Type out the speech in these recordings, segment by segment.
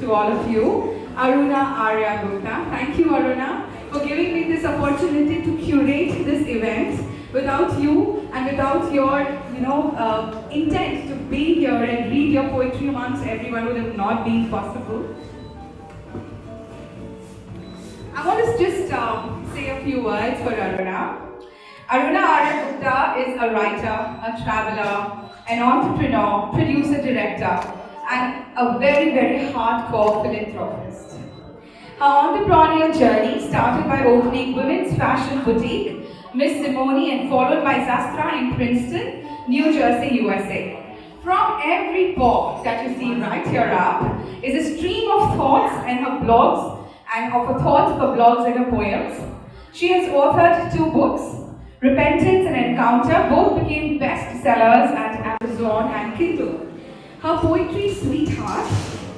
to all of you. Aruna Arya Gupta. Thank you, Aruna, for giving me this opportunity to curate this event. Without you and without your, intent to be here and read your poetry amongst everyone would have not been possible. I want to just say a few words for Aruna. Aruna Arya Gupta is a writer, a traveler, an entrepreneur, producer, director, and a very, very hardcore philanthropist. Her entrepreneurial journey started by opening women's fashion boutique, Miss Simone, and followed by Zastra in Princeton, New Jersey, USA. From Every Pore that you see right here up is a stream of thoughts and her blogs, and of her thoughts, her blogs and her poems. She has authored 2 books, Repentance and Encounter. Both became bestsellers at Amazon and Kindle. Her poetry, Sweetheart,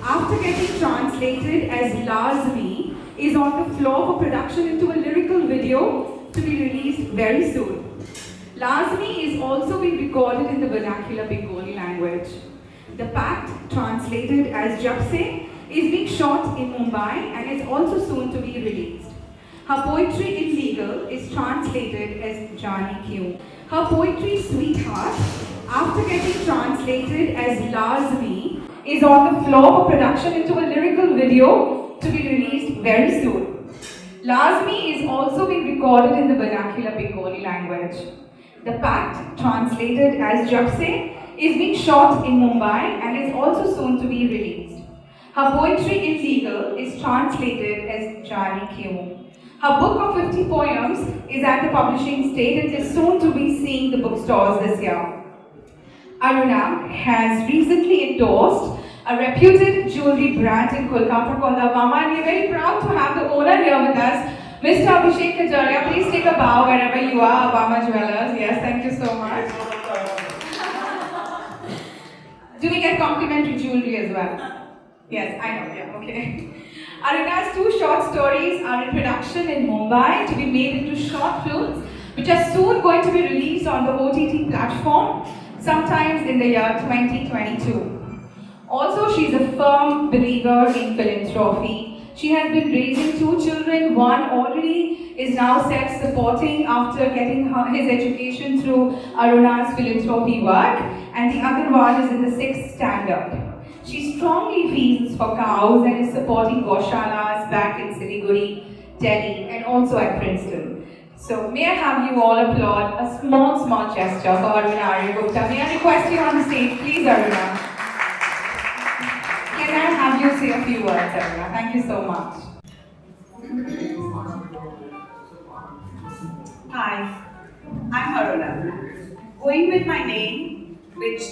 after getting translated as Lazmi, is on the floor for production into a lyrical video to be released very soon. Lazmi is also being recorded in the vernacular Bengali language. The Pact, translated as Japse, is being shot in Mumbai and is also soon to be released. Her poetry, Illegal, is translated as Jani Kyun. Her poetry, Sweetheart, after getting translated as Lazmi, is on the floor for production into a lyrical video to be released very soon. Lazmi is also being recorded in the vernacular Bengali language. The Pact, translated as Japse, is being shot in Mumbai and is also soon to be released. Her poetry, Illegal, is translated as Jani Kyun. Her book of 50 poems is at the publishing stage and is soon to be seeing the bookstores this year. Aruna has recently endorsed a reputed jewelry brand in Kolkata called Avama, and we are very proud to have the owner here with us, Mr. Abhishek Kajaria. Please take a bow wherever you are, Avama Jewelers. Yes, thank you so much. Do we get complimentary jewelry as well? Yes, I know, yeah, okay. Aruna's 2 short stories are in production in Mumbai to be made into short films, which are soon going to be released on the OTT platform, sometimes in the year 2022. Also, she's a firm believer in philanthropy. She has been raising 2 children. One already is now self-supporting after getting his education through Aruna's philanthropy work, and the other one is in the 6th standard. She strongly feels for cows and is supporting Gaushalas back in Siliguri, Delhi, and also at Princeton. So may I have you all applaud a small gesture for Aruna Arya Gupta. May I request you on the stage, please, Aruna. Can I have you say a few words, Aruna? Thank you so much. Hi, I'm Aruna. Going with my name, which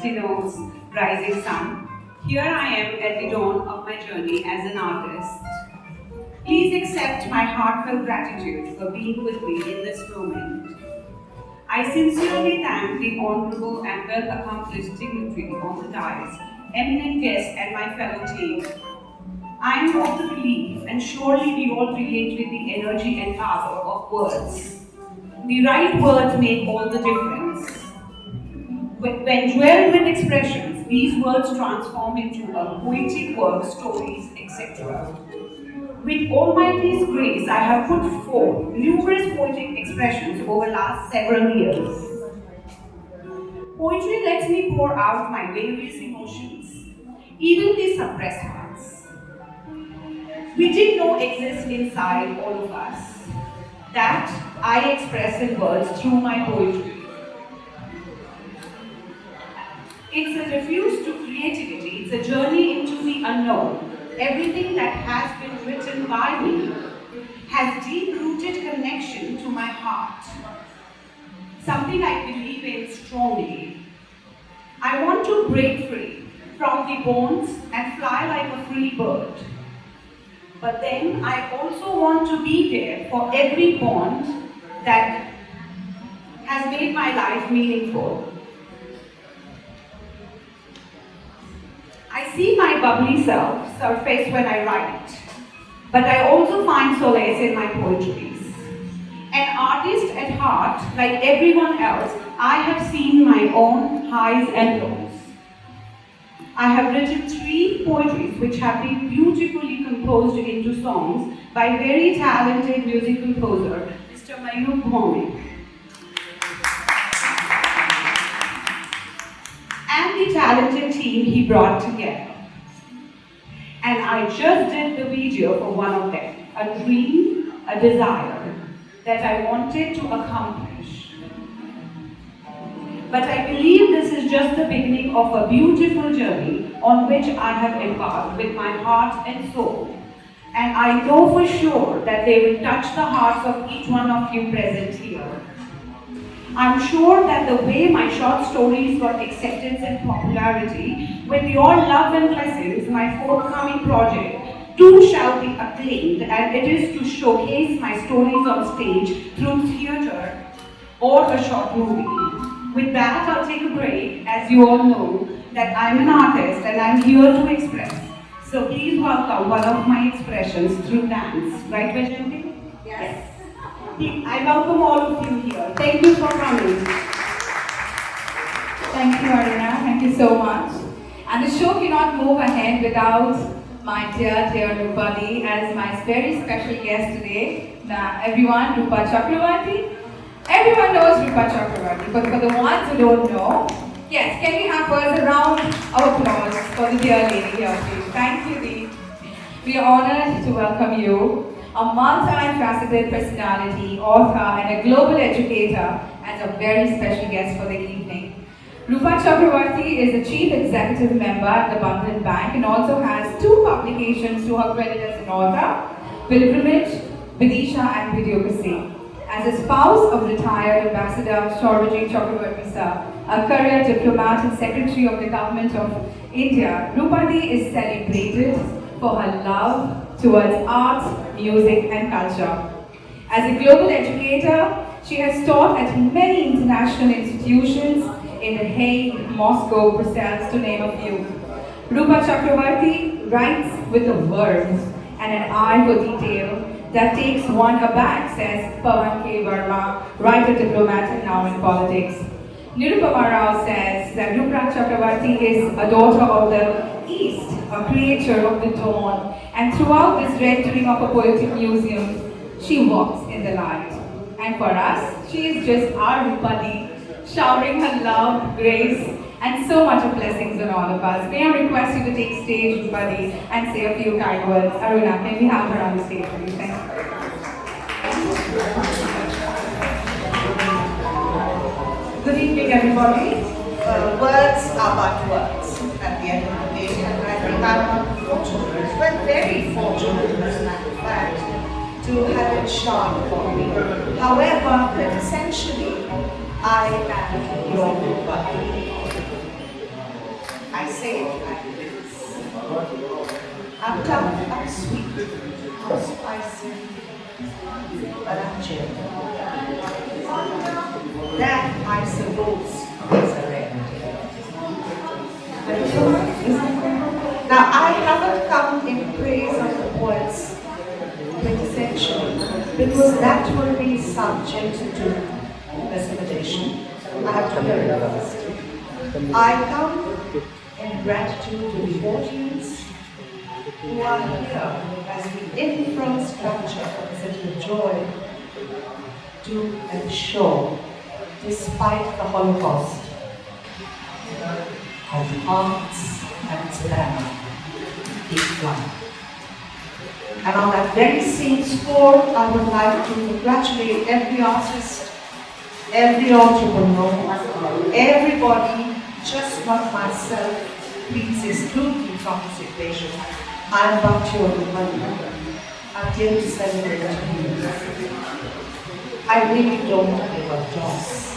denotes rising sun, here I am at the dawn of my journey as an artist. Please accept my heartfelt gratitude for being with me in this moment. I sincerely thank the honorable and well-accomplished dignitaries on the dais, eminent guests and my fellow team. I am of the belief, and surely we all relate with the energy and power of words. The right words make all the difference. When dwelled with expressions, these words transform into a poetic work, stories, etc. With Almighty's grace, I have put forth numerous poetic expressions over the last several years. Poetry lets me pour out my various emotions, even the suppressed ones. We didn't know exist inside all of us. That I express in words through my poetry. It's a refuge to creativity, it's a journey into the unknown. Everything that has been written by me has deep-rooted connection to my heart. Something I believe in strongly. I want to break free from the bones and fly like a free bird. But then I also want to be there for every bond that has made my life meaningful. I see my bubbly self surface when I write, but I also find solace in my poetries. An artist at heart, like everyone else, I have seen my own highs and lows. I have written 3 poetries which have been beautifully composed into songs by very talented music composer, Mr. Mayur, and the talented team he brought together. And I just did the video for one of them, a dream, a desire that I wanted to accomplish. But I believe this is just the beginning of a beautiful journey on which I have embarked with my heart and soul. And I know for sure that they will touch the hearts of each one of you present here. I'm sure that the way my short stories got acceptance and popularity, with your love and blessings, my forthcoming project too shall be acclaimed, and it is to showcase my stories on stage through theatre or a short movie. With that, I'll take a break, as you all know that I'm an artist and I'm here to express. So please welcome one of my expressions through dance. Right, Vayjayanti? Yes. I welcome all of you here. Thank you for coming. Thank you, Aruna. Thank you so much. And the show cannot move ahead without my dear Rupali as my very special guest today. Now, everyone, Rupa Chakravarti. Everyone knows Rupa Chakravarti, but for the ones who don't know, yes, can we have first a round of applause for the dear lady here, please? Thank you, Dee. We are honored to welcome you, a multi-faceted personality, author, and a global educator, as a very special guest for the evening. Rupa Chakravarti is the Chief Executive Member at the Bandhan Bank and also has 2 publications to her credit as an author, Pilgrimage, Vidisha, and Videocracy. As a spouse of retired Ambassador Sonalis Chakravarti sir, a career diplomat and Secretary of the Government of India, Rupadi is celebrated for her love towards art, music, and culture. As a global educator, she has taught at many international institutions in The Hague, Moscow, Brussels, to name a few. Rupa Chakravarti writes with a verve and an eye for detail that takes one aback, says Pawan K. Verma, writer, diplomat, and now in politics. Nirupama Rao says that Rupa Chakravarti is a daughter of the East, a creature of the dawn, and throughout this rendering of a poetic museum, she walks in the light. And for us, she is just our Rupadi, showering her love, grace, and so much of blessings on all of us. May I request you to take stage, Rupadi, and say a few kind words. Aruna, can we have her on the stage, please? Thank you. Good evening, everybody. Words are but words at the end of the day, and I think I'm fortunate, well, very fortunate, as a matter of fact, to have it shone for me. However, but essentially, I am your Rupadi. I say it like this. I'm tough, I'm sweet, I'm spicy, but I'm gentle. That, I suppose, is a remedy. Now, I haven't come in praise of the poets quintessentially, because that will be subject to discrimination. I have to hear it first. I come in gratitude to the audience who are here as the infrastructure of such joy to ensure, despite the Holocaust, of hearts and stamina keep flying. And on that very same score, I would like to congratulate every artist, every entrepreneur, everybody, just not myself. Please exclude me from this equation. I'm but your money. I'm here to celebrate you. I really don't give a toss.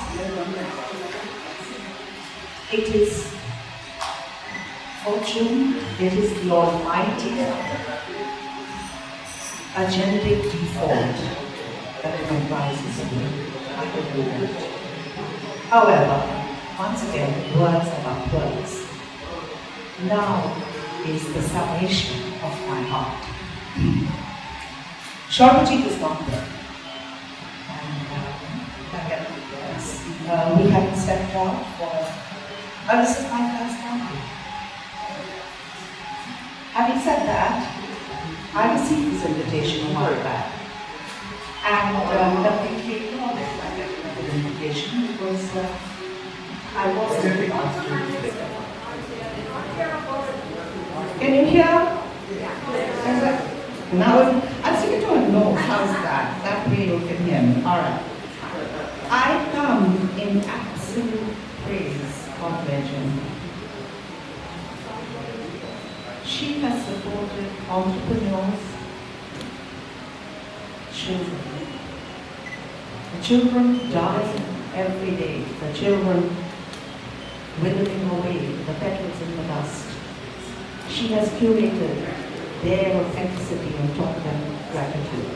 It is fortune, it is the Almighty, a genetic default that comprises me. I can do it. However, once again, words are not words. Now is the summation of my heart. Shortage is not there. And we haven't stepped out for, this is my first time. Having said that, I received this invitation a while back, and completely ignored it. I got the invitation because I wasn't. Can you hear? Now, I'll stick it to a note. How's that? That way you can hear me. All right. I come in absolute praise of Vayjayanti. She has supported entrepreneurs, children. The children dying every day. The children withering away, the petals in the dust. She has curated their authenticity and taught them gratitude.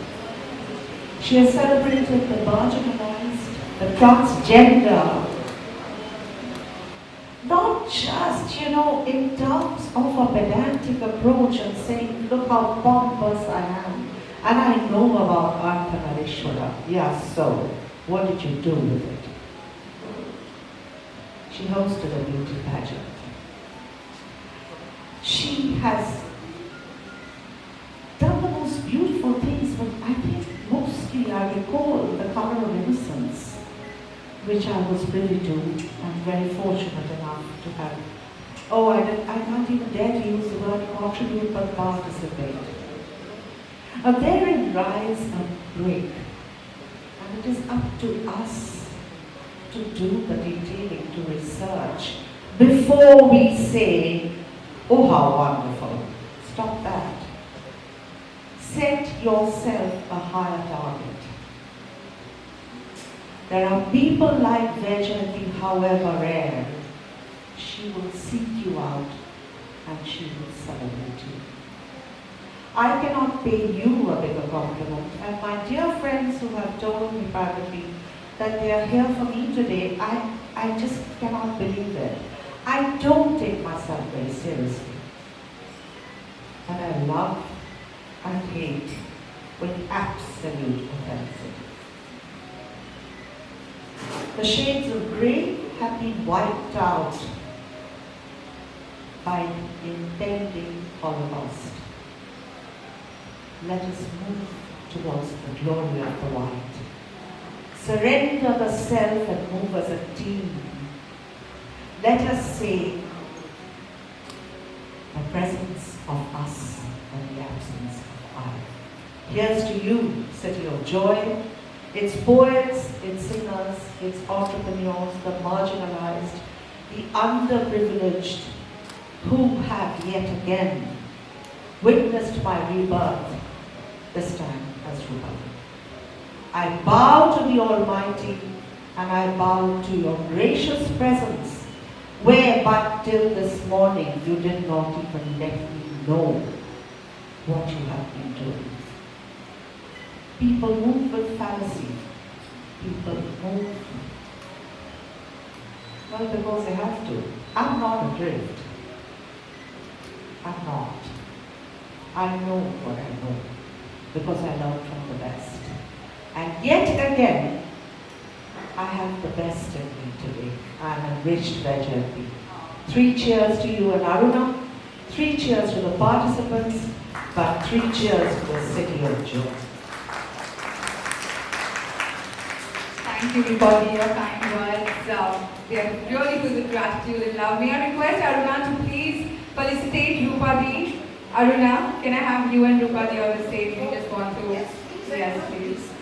She has celebrated the marginalized, the transgender, not just, in terms of a pedantic approach and saying, look how pompous I am, and I know about Artha. Yeah, so, what did you do with it? She hosted a beauty pageant. She has done the most beautiful things, but I think mostly I recall the color of innocence, which I was privy to and very fortunate enough to have. Oh, I can't even dare to use the word contribute, but participate. And therein lies a break, and it is up to us to do the detailing, to research, before we say, oh, how wonderful. Stop that. Set yourself a higher target. There are people like Vayjayanti, however rare, she will seek you out and she will celebrate you. I cannot pay you a bigger compliment, and my dear friends who have told me privately that they are here for me today, I just cannot believe it. I don't take myself very seriously. And I love and hate with absolute authenticity. The shades of grey have been wiped out by the impending Holocaust. Let us move towards the glory of the white. Surrender the self and move as a team. Let us say the presence of us and the absence of I. Here's to you, City of Joy, its poets, its singers, its entrepreneurs, the marginalized, the underprivileged, who have yet again witnessed my rebirth, this time as Rupa. I bow to the Almighty, and I bow to your gracious presence, where but till this morning you did not even let me know what you have been doing. People move with fallacy. People move, well, because they have to. I'm not adrift. I'm not. I know what I know, because I learned from the best. And yet again, I have the best in me today. I'm enriched Vayjayanti. 3 cheers to you and Aruna, 3 cheers to the participants, but 3 cheers to the City of Joy. Thank you, everybody, your kind words. They are really filled with gratitude and love. May I request Aruna to please felicitate Rupa Di. Aruna, can I have you and Rupa Di on the stage? We just want to. Yes, please.